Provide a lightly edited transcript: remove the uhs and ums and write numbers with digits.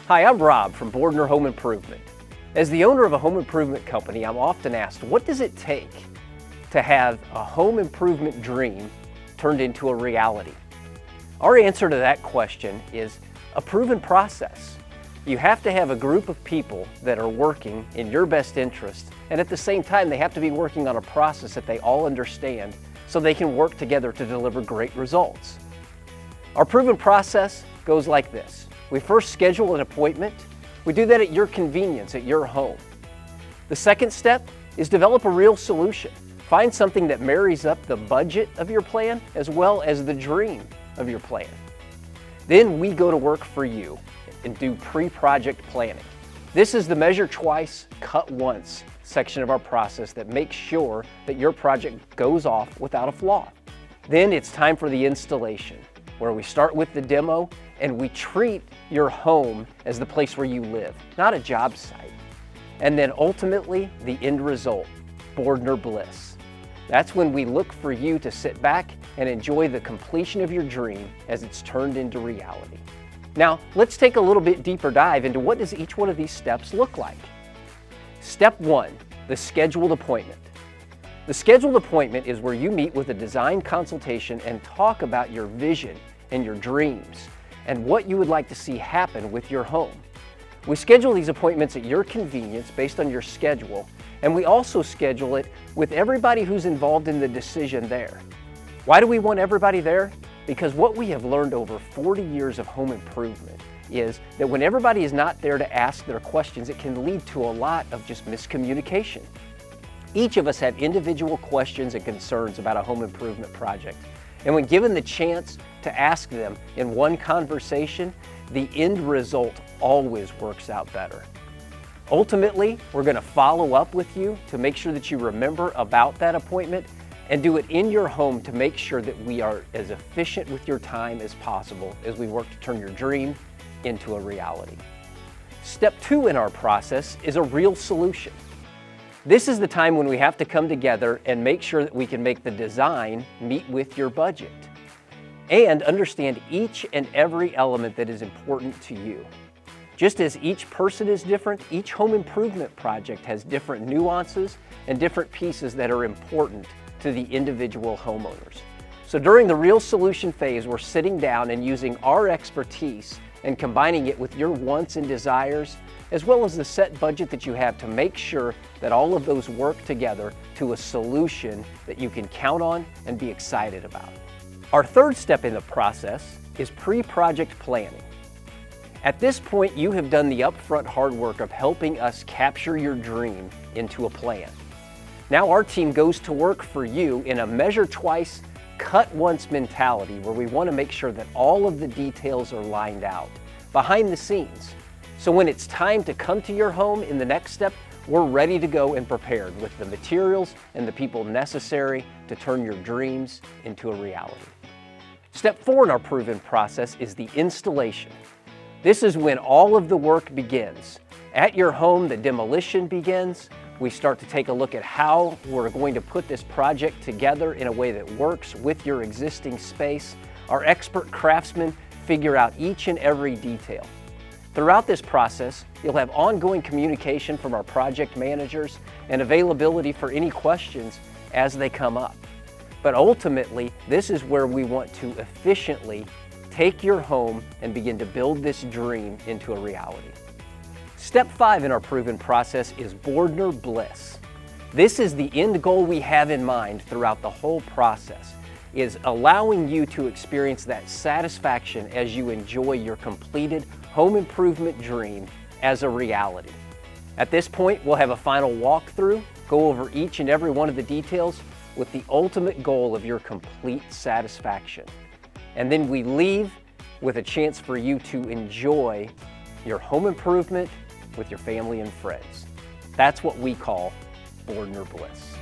Hi, I'm Rob from Bordner Home Improvement. As the owner of a home improvement company, I'm often asked, what does it take to have a home improvement dream turned into a reality? Our answer to that question is a proven process. You have to have a group of people that are working in your best interest, and at the same time, they have to be working on a process that they all understand so they can work together to deliver great results. Our proven process goes like this. We first schedule an appointment. We do that at your convenience, at your home. The second step is develop a real solution. Find something that marries up the budget of your plan as well as the dream of your plan. Then we go to work for you and do pre-project planning. This is the measure twice, cut once section of our process that makes sure that your project goes off without a flaw. Then it's time for the installation, where we start with the demo and we treat your home as the place where you live, not a job site. And then ultimately, the end result, Bordner bliss. That's when we look for you to sit back and enjoy the completion of your dream as it's turned into reality. Now, let's take a little bit deeper dive into what does each one of these steps look like. Step one, the scheduled appointment. The scheduled appointment is where you meet with a design consultation and talk about your vision and your dreams and what you would like to see happen with your home. We schedule these appointments at your convenience based on your schedule, and we also schedule it with everybody who's involved in the decision there. Why do we want everybody there? Because what we have learned over 40 years of home improvement is that when everybody is not there to ask their questions, it can lead to a lot of just miscommunication. Each of us have individual questions and concerns about a home improvement project. And when given the chance to ask them in one conversation, the end result always works out better. Ultimately, we're going to follow up with you to make sure that you remember about that appointment and do it in your home to make sure that we are as efficient with your time as possible as we work to turn your dream into a reality. Step two in our process is a real solution. This is the time when we have to come together and make sure that we can make the design meet with your budget and understand each and every element that is important to you. Just as each person is different, each home improvement project has different nuances and different pieces that are important to the individual homeowners. So during the real solution phase, we're sitting down and using our expertise and combining it with your wants and desires, as well as the set budget that you have to make sure that all of those work together to a solution that you can count on and be excited about. Our third step in the process is pre-project planning. At this point, you have done the upfront hard work of helping us capture your dream into a plan. Now our team goes to work for you in a measure twice, cut once mentality where we want to make sure that all of the details are lined out behind the scenes. So when it's time to come to your home in the next step, we're ready to go and prepared with the materials and the people necessary to turn your dreams into a reality. Step four in our proven process is the installation. This is when all of the work begins. At your home, the demolition begins. We start to take a look at how we're going to put this project together in a way that works with your existing space. Our expert craftsmen figure out each and every detail. Throughout this process, you'll have ongoing communication from our project managers and availability for any questions as they come up. But ultimately, this is where we want to efficiently take your home and begin to build this dream into a reality. Step five in our proven process is Bordner bliss. This is the end goal we have in mind throughout the whole process, is allowing you to experience that satisfaction as you enjoy your completed home improvement dream as a reality. At this point, we'll have a final walkthrough, go over each and every one of the details with the ultimate goal of your complete satisfaction. And then we leave with a chance for you to enjoy your home improvement with your family and friends. That's what we call Bordner bliss.